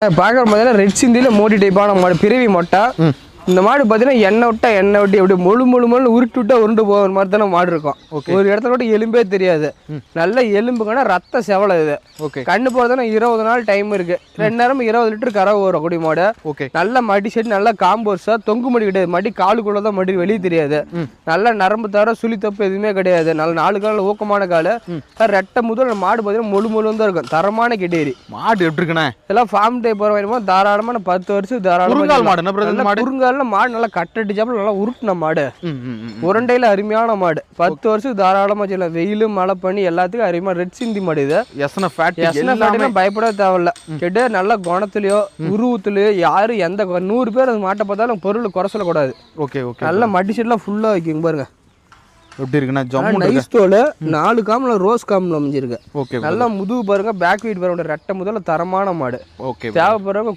பார்க்குற பார்த்தீங்கன்னா ரெட் சிந்தியில் மோடி டைப்பான மாடு பிறவி மொட்டை. இந்த மாடு பார்த்தீங்கன்னா எண்ணெய் விட்டு எப்படி முழு உருட்டு விட்டா உருண்டு போகிற மாதிரி தானே மாடு இருக்கும். ஒரு இடத்துல விட்டு எலும்பே தெரியாது. நல்ல எலும்புங்கன்னா ரத்த செவலை இது. கண்ணு போகிறதுனா 20 நாள் டைம் இருக்கு. 2 நேரம் 20 லிட்டர் கறவை வரும் குடி மாடு. நல்ல மடி செடி நல்ல காம்போர்ஸா தொங்கு மடி கிடையாது. மடி காலுக்குள்ள தான் மடி வெளியே தெரியாது. நல்ல நரம்பு தவிர சுழி தப்பு எதுவுமே கிடையாது. நல்ல 4 காலில் ஊக்கமான காலு. ரெட்டை முதல் மாடு பார்த்தீங்கன்னா முழு தான் இருக்கும். தரமான கிட்டேரி மாடு எப்படி இருக்குண்ணே? இதெல்லாம் ஃபார்ம் டைப் போகிற வேணுமோ தாராளமான 10 வருஷம் தாராளமாக குறுங்கால் மாடு நல்லா கட்டடிச்சாப்புல நல்லா உருட்டுன மாடு. உருண்டையில அருமையான மாடு. 10 வருஷம் தாராளமா செய்யலாம். வெயிலும் மழை பண்ணி எல்லாத்துக்கும் அருமையா ரெட் சிந்தி மாடு இது. பயப்பட தேவையில்ல. கேட்டு நல்ல குணத்துலயோ உருவத்துலயோ யாரு எந்த 100 பேர் அது மாட்டை பார்த்தாலும் பொருள் குறை சொல்லக்கூடாது. நல்ல மடி செட்லாம் ஃபுல்லா வைக்கும் பாருங்க. எப்படி இருக்குன்னா நைஸ் தோல் 4 காமில் ரோஸ் காமில் அமைஞ்சிருக்கு. நல்லா முதுகு பாருங்க, பேக் வீட் பாருங்க. ரெட்டை முதல்ல தரமான மாடு. தேவைப்படுறவங்க